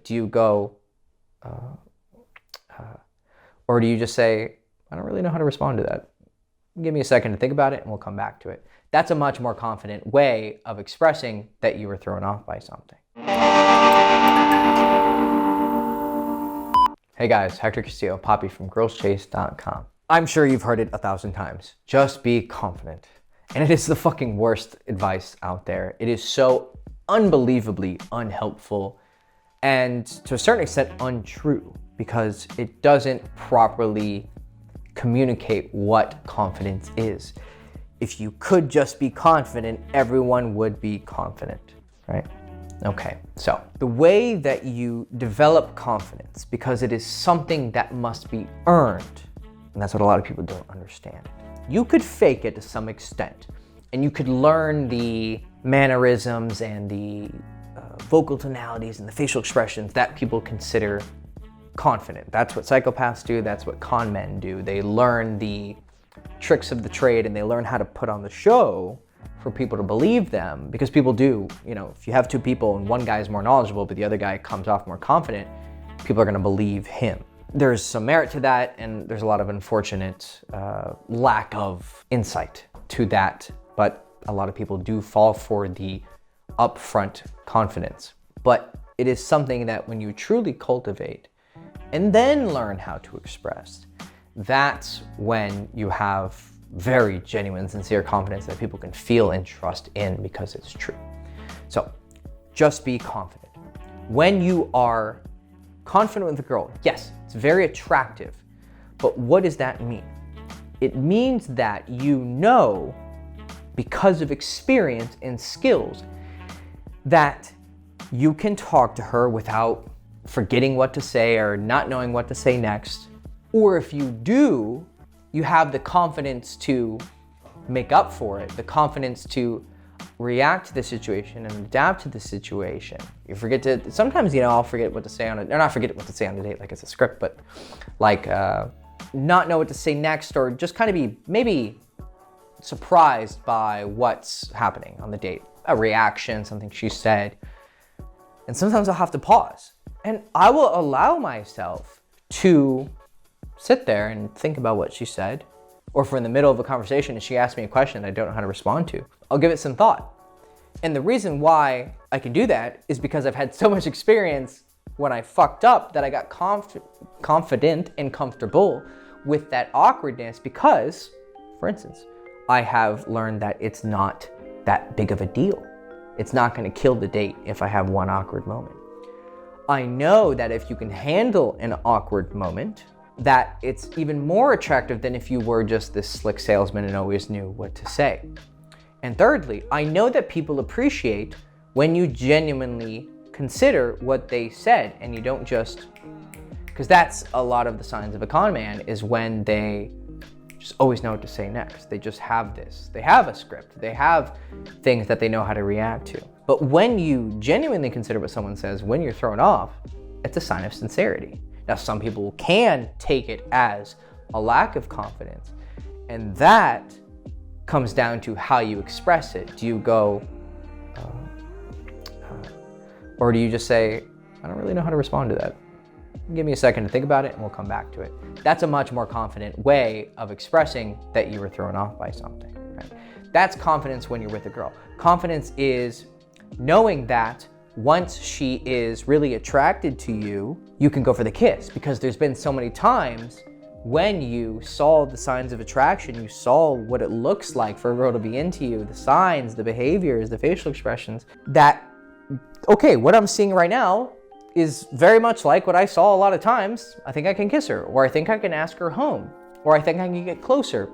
Do you go, or do you just say, I don't really know how to respond to that? Give me a second to think about it and we'll come back to it. That's a much more confident way of expressing that you were thrown off by something. Hey guys, Hector Castillo, Poppy from girlschase.com. I'm sure you've heard it 1,000 times. Just be confident. And it is the fucking worst advice out there. It is so unbelievably unhelpful and to a certain extent untrue because it doesn't properly communicate what confidence is. If you could just be confident, everyone would be confident, right? Okay, so the way that you develop confidence, because it is something that must be earned, and that's what a lot of people don't understand. You could fake it to some extent, and you could learn the mannerisms and the vocal tonalities and the facial expressions that people consider confident. That's what psychopaths do, that's what con men do. They learn the tricks of the trade and they learn how to put on the show for people to believe them, because people do, if you have two people and one guy is more knowledgeable but the other guy comes off more confident, people are going to believe him. There's some merit to that, and there's a lot of unfortunate lack of insight to that, but a lot of people do fall for the upfront confidence. But it is something that when you truly cultivate and then learn how to express, that's when you have very genuine, sincere confidence that people can feel and trust in because it's true. So just be confident. When you are confident with a girl, yes, it's very attractive, but what does that mean? It means that you know, because of experience and skills, that you can talk to her without forgetting what to say or not knowing what to say next. Or if you do, you have the confidence to make up for it, the confidence to react to the situation and adapt to the situation. You forget to, sometimes, I'll forget what to say on it, or not forget what to say on a date like it's a script, but like not know what to say next, or just kind of be maybe surprised by what's happening on the date, a reaction, something she said. And sometimes I'll have to pause and I will allow myself to sit there and think about what she said. Or if we're in the middle of a conversation and she asks me a question I don't know how to respond to, I'll give it some thought. And the reason why I can do that is because I've had so much experience when I fucked up that I got confident and comfortable with that awkwardness because, for instance, I have learned that it's not that big of a deal. It's not going to kill the date if I have one awkward moment. I know that if you can handle an awkward moment, that it's even more attractive than if you were just this slick salesman and always knew what to say. And thirdly, I know that people appreciate when you genuinely consider what they said and you don't just, because that's a lot of the signs of a con man, is when they just always know what to say next. They just have this. They have a script. They have things that they know how to react to. But when you genuinely consider what someone says when you're thrown off, it's a sign of sincerity. Now, some people can take it as a lack of confidence, and that comes down to how you express it. Do you go, or do you just say, I don't really know how to respond to that? Give me a second to think about it and we'll come back to it. That's a much more confident way of expressing that you were thrown off by something, right? That's confidence when you're with a girl. Confidence is knowing that once she is really attracted to you, you can go for the kiss, because there's been so many times when you saw the signs of attraction, you saw what it looks like for a girl to be into you, the signs, the behaviors, the facial expressions, that, okay, what I'm seeing right now is very much like what I saw a lot of times. I think I can kiss her, or I think I can ask her home, or I think I can get closer.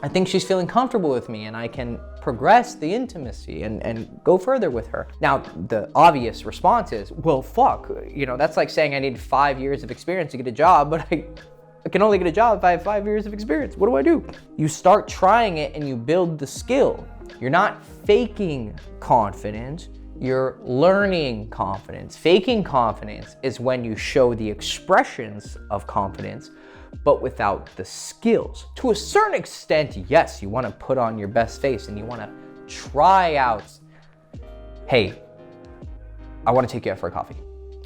I think she's feeling comfortable with me and I can progress the intimacy and go further with her. Now, the obvious response is, well, fuck, that's like saying I need 5 years of experience to get a job, but I can only get a job if I have 5 years of experience. What do I do? You start trying it and you build the skill. You're not faking confidence, you're learning confidence. Faking confidence is when you show the expressions of confidence, but without the skills. To a certain extent, yes, you want to put on your best face and you want to try out, hey, I want to take you out for a coffee.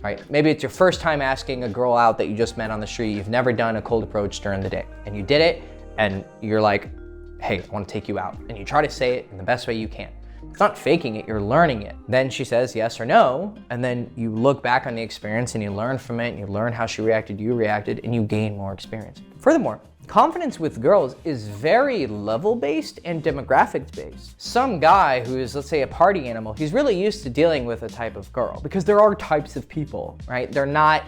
right? Maybe it's your first time asking a girl out that you just met on the street. You've never done a cold approach during the day, and you did it, and you're like, hey, I want to take you out. And you try to say it in the best way you can. It's not faking it, you're learning it. Then she says yes or no, and then you look back on the experience and you learn from it, and you learn how she reacted, you reacted, and you gain more experience. Furthermore, confidence with girls is very level-based and demographics-based. Some guy who is, let's say, a party animal, he's really used to dealing with a type of girl, because there are types of people, right? They're not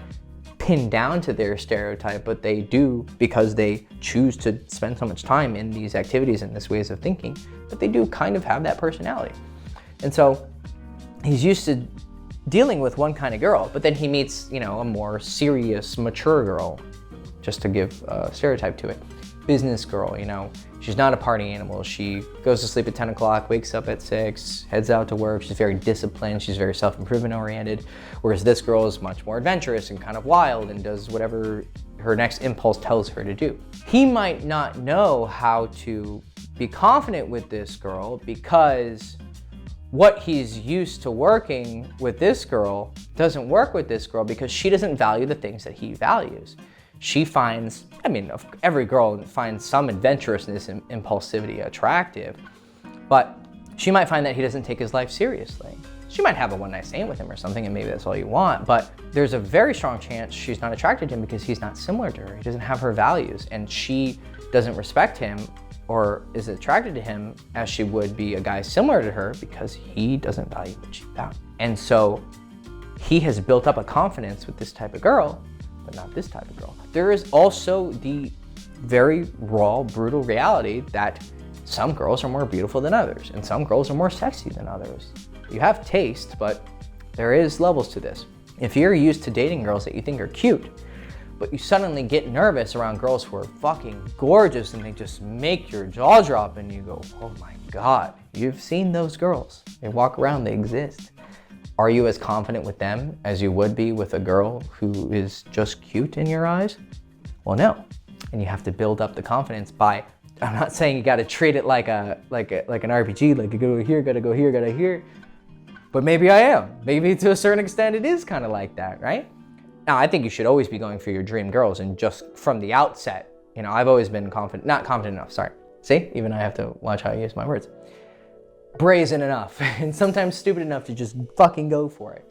pinned down to their stereotype, but they do, because they choose to spend so much time in these activities and these ways of thinking, but they do kind of have that personality. And so he's used to dealing with one kind of girl, but then he meets, you know, a more serious, mature girl, just to give a stereotype to it. Business girl, you know, she's not a party animal. She goes to sleep at 10 o'clock, wakes up at 6, heads out to work. She's very disciplined. She's very self-improvement oriented. Whereas this girl is much more adventurous and kind of wild and does whatever her next impulse tells her to do. He might not know how to be confident with this girl because what he's used to working with this girl doesn't work with this girl, because she doesn't value the things that he values. She finds, I mean, every girl finds some adventurousness and impulsivity attractive, but she might find that he doesn't take his life seriously. She might have a one-night stand with him or something, and maybe that's all you want, but there's a very strong chance she's not attracted to him because he's not similar to her. He doesn't have her values, and she doesn't respect him or is attracted to him as she would be a guy similar to her, because he doesn't value what she values. And so he has built up a confidence with this type of girl, but not this type of girl. There is also the very raw, brutal reality that some girls are more beautiful than others, and some girls are more sexy than others. You have taste, but there is levels to this. If you're used to dating girls that you think are cute, but you suddenly get nervous around girls who are fucking gorgeous and they just make your jaw drop and you go, oh my God, you've seen those girls. They walk around, they exist. Are you as confident with them as you would be with a girl who is just cute in your eyes? Well, no. And you have to build up the confidence by, I'm not saying you gotta treat it like an RPG, like you go here, gotta go here, gotta here. But maybe I am. Maybe to a certain extent it is kind of like that, right? Now, I think you should always be going for your dream girls, and just from the outset, you know, I've always been not confident enough, sorry. See, even I have to watch how I use my words. Brazen enough, and sometimes stupid enough to just fucking go for it.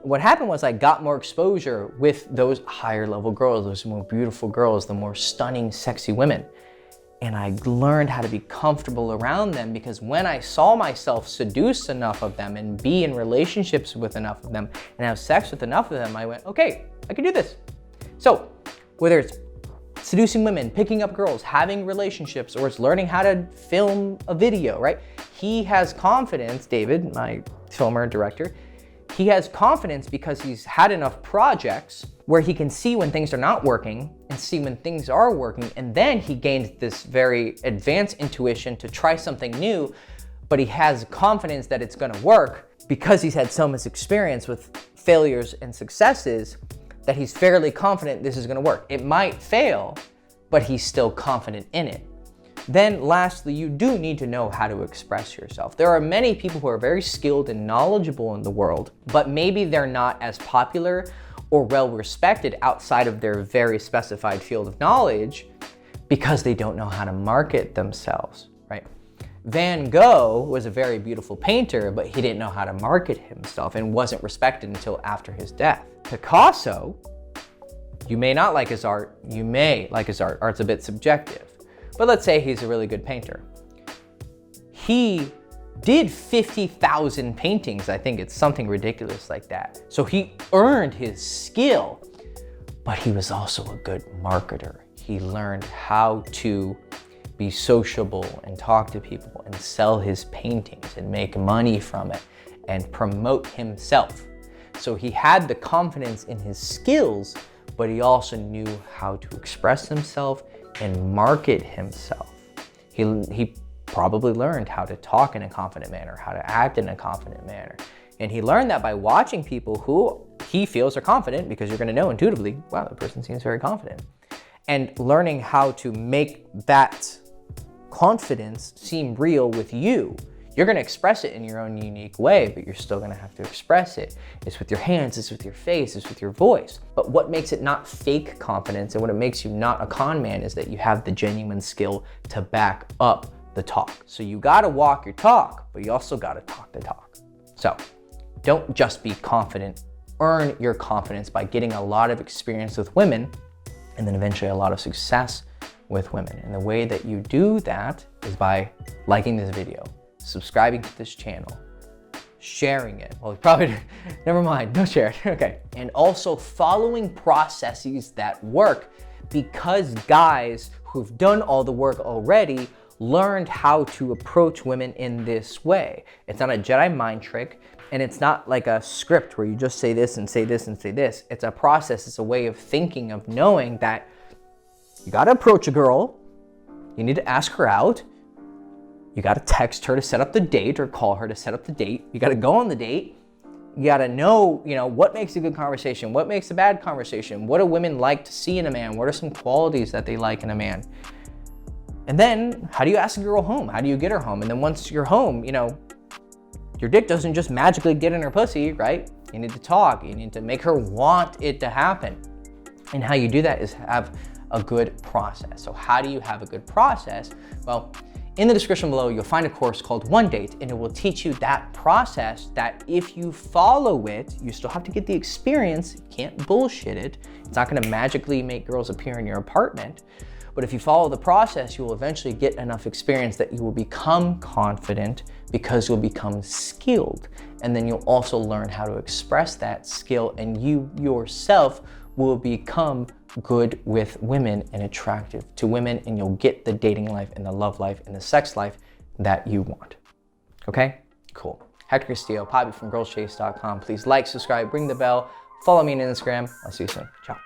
What happened was I got more exposure with those higher level girls, those more beautiful girls, the more stunning, sexy women. And I learned how to be comfortable around them, because when I saw myself seduce enough of them and be in relationships with enough of them and have sex with enough of them, I went, okay, I can do this. So whether it's seducing women, picking up girls, having relationships, or it's learning how to film a video, right? He has confidence, David, my filmer and director, he has confidence because he's had enough projects where he can see when things are not working and see when things are working. And then he gained this very advanced intuition to try something new, but he has confidence that it's gonna work because he's had so much experience with failures and successes that he's fairly confident this is gonna work. It might fail, but he's still confident in it. Then lastly, you do need to know how to express yourself. There are many people who are very skilled and knowledgeable in the world, but maybe they're not as popular or well respected outside of their very specified field of knowledge because they don't know how to market themselves, right? Van Gogh was a very beautiful painter, but he didn't know how to market himself and wasn't respected until after his death. Picasso, you may not like his art, you may like his art. Art's a bit subjective. But let's say he's a really good painter. He did 50,000 paintings. I think it's something ridiculous like that. So he earned his skill, but he was also a good marketer. He learned how to be sociable and talk to people and sell his paintings and make money from it and promote himself. So he had the confidence in his skills, but he also knew how to express himself and market himself. He probably learned how to talk in a confident manner, how to act in a confident manner. And he learned that by watching people who he feels are confident, because you're gonna know intuitively, wow, the person seems very confident. And learning how to make that confidence seem real with you. You You're gonna express it in your own unique way, but you're still gonna have to express it. It's with your hands, it's with your face, it's with your voice. But what makes it not fake confidence and what it makes you not a con man is that you have the genuine skill to back up the talk. So you gotta walk your talk, but you also gotta talk the talk. So don't just be confident, earn your confidence by getting a lot of experience with women and then eventually a lot of success with women. And the way that you do that is by liking this video, subscribing to this channel, sharing it. Well, probably, never mind, don't share it, okay. And also following processes that work, because guys who've done all the work already learned how to approach women in this way. It's not a Jedi mind trick, and it's not like a script where you just say this and say this and say this. It's a process, it's a way of thinking, of knowing that you gotta approach a girl, you need to ask her out, you gotta text her to set up the date or call her to set up the date, you gotta go on the date, you gotta know, what makes a good conversation, what makes a bad conversation, what do women like to see in a man, what are some qualities that they like in a man. And then, how do you ask a girl home? How do you get her home? And then once you're home, your dick doesn't just magically get in her pussy, right? You need to talk, you need to make her want it to happen. And how you do that is have a good process. So how do you have a good process? Well, in the description below, you'll find a course called One Date, and it will teach you that process that if you follow it, you still have to get the experience, you can't bullshit it. It's not gonna magically make girls appear in your apartment. But if you follow the process, you will eventually get enough experience that you will become confident because you'll become skilled. And then you'll also learn how to express that skill, and you yourself will become good with women and attractive to women, and you'll get the dating life and the love life and the sex life that you want. Okay? Cool. Hector Castillo, Poppy from girlschase.com. Please like, subscribe, ring the bell, follow me on Instagram. I'll see you soon. Ciao.